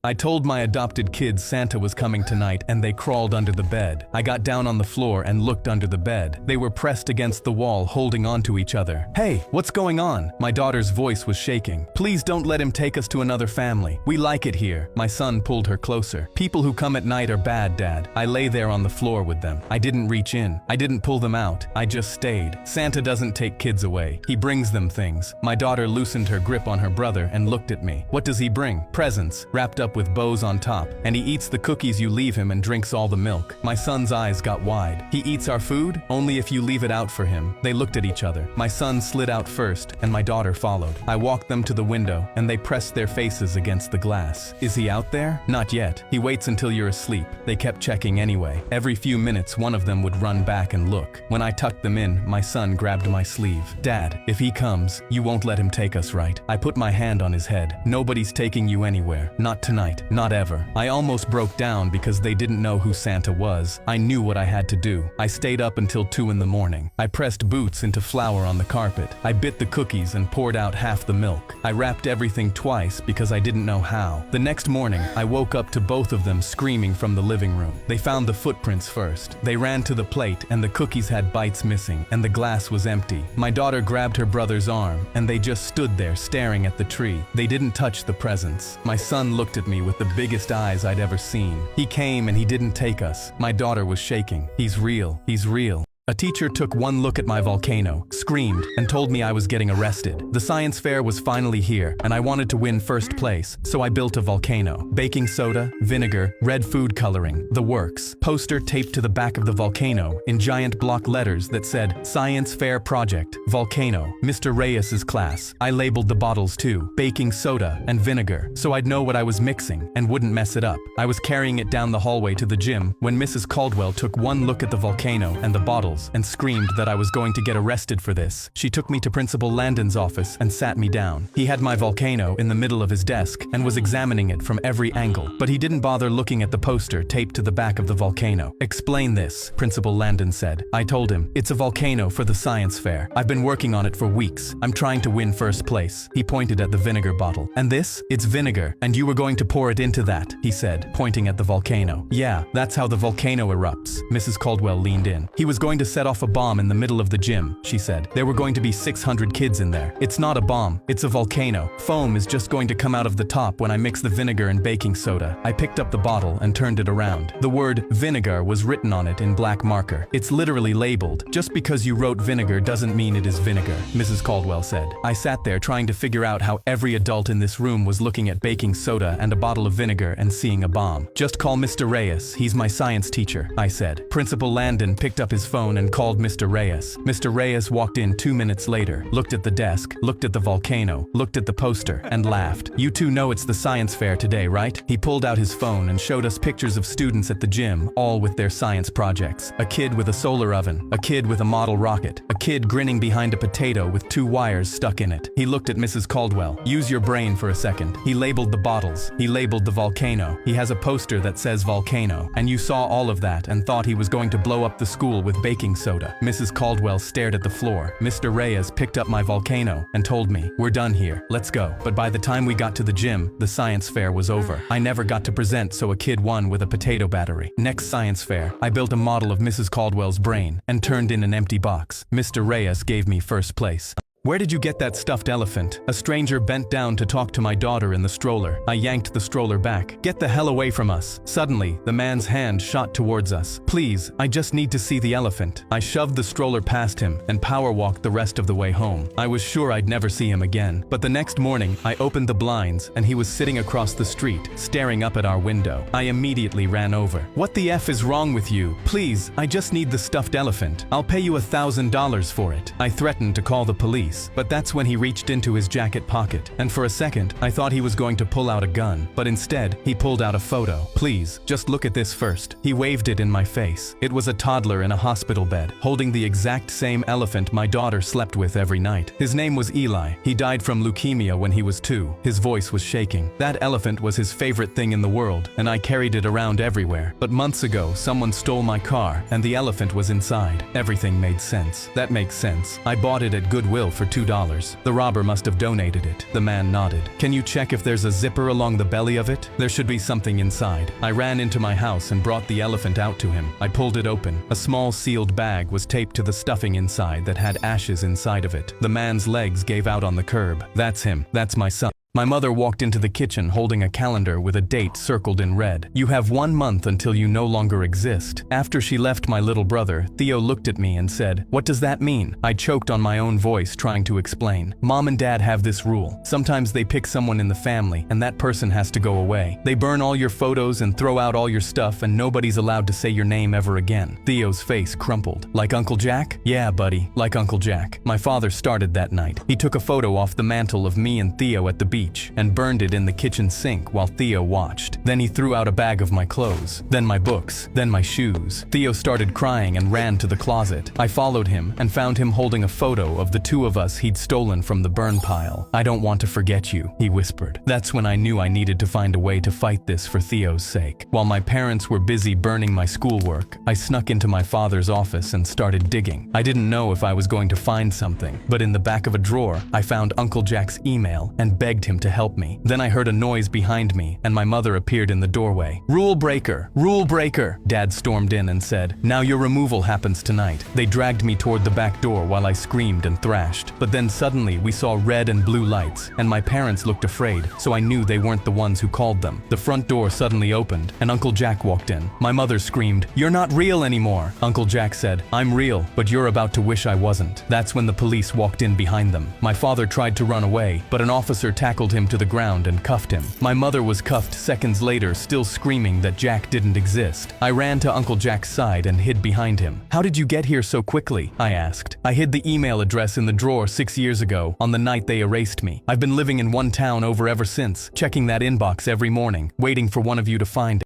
I told my adopted kids Santa was coming tonight and they crawled under the bed. I got down on the floor and looked under the bed. They were pressed against the wall, holding on to each other. Hey, what's going on? My daughter's voice was shaking. Please don't let him take us to another family. We like it here. My son pulled her closer. People who come at night are bad, Dad. I lay there on the floor with them. I didn't reach in. I didn't pull them out. I just stayed. Santa doesn't take kids away. He brings them things. My daughter loosened her grip on her brother and looked at me. What does he bring? Presents, wrapped up with bows on top. And he eats the cookies you leave him and drinks all the milk. My son's eyes got wide. He eats our food? Only if you leave it out for him. They looked at each other. My son slid out first, and my daughter followed. I walked them to the window, and they pressed their faces against the glass. Is he out there? Not yet. He waits until you're asleep. They kept checking anyway. Every few minutes, one of them would run back and look. When I tucked them in, my son grabbed my sleeve. Dad, if he comes, you won't let him take us, right? I put my hand on his head. Nobody's taking you anywhere. Not tonight. Not ever. I almost broke down because they didn't know who Santa was. I knew what I had to do. I stayed up until 2 in the morning. I pressed boots into flour on the carpet. I bit the cookies and poured out half the milk. I wrapped everything twice because I didn't know how. The next morning, I woke up to both of them screaming from the living room. They found the footprints first. They ran to the plate and the cookies had bites missing and the glass was empty. My daughter grabbed her brother's arm and they just stood there staring at the tree. They didn't touch the presents. My son looked at me with the biggest eyes I'd ever seen. He came and he didn't take us. My daughter was shaking. He's real. He's real. A teacher took one look at my volcano, screamed, and told me I was getting arrested. The science fair was finally here, and I wanted to win first place, so I built a volcano. Baking soda, vinegar, red food coloring, the works. Poster taped to the back of the volcano in giant block letters that said, Science Fair Project, Volcano, Mr. Reyes's class. I labeled the bottles too, baking soda and vinegar, so I'd know what I was mixing and wouldn't mess it up. I was carrying it down the hallway to the gym when Mrs. Caldwell took one look at the volcano and the bottles and screamed that I was going to get arrested for this. She took me to Principal Landon's office and sat me down. He had my volcano in the middle of his desk and was examining it from every angle, but he didn't bother looking at the poster taped to the back of the volcano. Explain this, Principal Landon said. I told him, it's a volcano for the science fair. I've been working on it for weeks. I'm trying to win first place. He pointed at the vinegar bottle. And this? It's vinegar, and you were going to pour it into that, he said, pointing at the volcano. Yeah, that's how the volcano erupts. Mrs. Caldwell leaned in. He was going to set off a bomb in the middle of the gym, she said. There were going to be 600 kids in there. It's not a bomb, it's a volcano. Foam is just going to come out of the top when I mix the vinegar and baking soda. I picked up the bottle and turned it around. The word vinegar was written on it in black marker. It's literally labeled. Just because you wrote vinegar doesn't mean it is vinegar, Mrs. Caldwell said. I sat there trying to figure out how every adult in this room was looking at baking soda and a bottle of vinegar and seeing a bomb. Just call Mr. Reyes, he's my science teacher, I said. Principal Landon picked up his phone and called Mr. Reyes. Mr. Reyes walked in 2 minutes later, looked at the desk, looked at the volcano, looked at the poster, and laughed. You two know it's the science fair today, right? He pulled out his phone and showed us pictures of students at the gym, all with their science projects. A kid with a solar oven, a kid with a model rocket, a kid grinning behind a potato with 2 wires stuck in it. He looked at Mrs. Caldwell. Use your brain for a second. He labeled the bottles. He labeled the volcano. He has a poster that says volcano. And you saw all of that and thought he was going to blow up the school with baking soda. Mrs. Caldwell stared at the floor. Mr. Reyes picked up my volcano and told me, we're done here, let's go. But by the time we got to the gym, the science fair was over. I never got to present, so a kid won with a potato battery. Next science fair, I built a model of Mrs. Caldwell's brain and turned in an empty box. Mr. Reyes gave me first place. Where did you get that stuffed elephant? A stranger bent down to talk to my daughter in the stroller. I yanked the stroller back. Get the hell away from us. Suddenly, the man's hand shot towards us. Please, I just need to see the elephant. I shoved the stroller past him and power walked the rest of the way home. I was sure I'd never see him again. But the next morning, I opened the blinds and he was sitting across the street, staring up at our window. I immediately ran over. What the F is wrong with you? Please, I just need the stuffed elephant. I'll pay you $1,000 for it. I threatened to call the police. But that's when he reached into his jacket pocket, and for a second, I thought he was going to pull out a gun, but instead, he pulled out a photo. Please, just look at this first. He waved it in my face. It was a toddler in a hospital bed, holding the exact same elephant my daughter slept with every night. His name was Eli. He died from leukemia when he was 2. His voice was shaking. That elephant was his favorite thing in the world, and I carried it around everywhere. But months ago, someone stole my car, and the elephant was inside. Everything made sense. That makes sense. I bought it at Goodwill for for $2. The robber must have donated it. The man nodded. Can you check if there's a zipper along the belly of it? There should be something inside. I ran into my house and brought the elephant out to him. I pulled it open. A small sealed bag was taped to the stuffing inside that had ashes inside of it. The man's legs gave out on the curb. That's him. That's my son. My mother walked into the kitchen holding a calendar with a date circled in red. You have 1 month until you no longer exist. After she left my little brother, Theo looked at me and said, "What does that mean?" I choked on my own voice trying to explain. Mom and Dad have this rule. Sometimes they pick someone in the family and that person has to go away. They burn all your photos and throw out all your stuff and nobody's allowed to say your name ever again. Theo's face crumpled. Like Uncle Jack? Yeah, buddy, like Uncle Jack. My father started that night. He took a photo off the mantle of me and Theo at the beach and burned it in the kitchen sink while Theo watched. Then he threw out a bag of my clothes, then my books, then my shoes. Theo started crying and ran to the closet. I followed him and found him holding a photo of the two of us he'd stolen from the burn pile. "I don't want to forget you," he whispered. That's when I knew I needed to find a way to fight this for Theo's sake. While my parents were busy burning my schoolwork, I snuck into my father's office and started digging. I didn't know if I was going to find something, but in the back of a drawer, I found Uncle Jack's email and begged him to help me. Then I heard a noise behind me and my mother appeared in the doorway. "Rule breaker! Rule breaker!" Dad stormed in and said, "Now your removal happens tonight." They dragged me toward the back door while I screamed and thrashed. But then suddenly we saw red and blue lights and my parents looked afraid, so I knew they weren't the ones who called them. The front door suddenly opened and Uncle Jack walked in. My mother screamed, "You're not real anymore!" Uncle Jack said, "I'm real, but you're about to wish I wasn't." That's when the police walked in behind them. My father tried to run away, but an officer tackled him to the ground and cuffed him. My mother was cuffed seconds later, still screaming that Jack didn't exist. I ran to Uncle Jack's side and hid behind him. "How did you get here so quickly?" I asked. "I hid the email address in the drawer 6 years ago, on the night they erased me. I've been living in one town ever since, checking that inbox every morning, waiting for one of you to find it."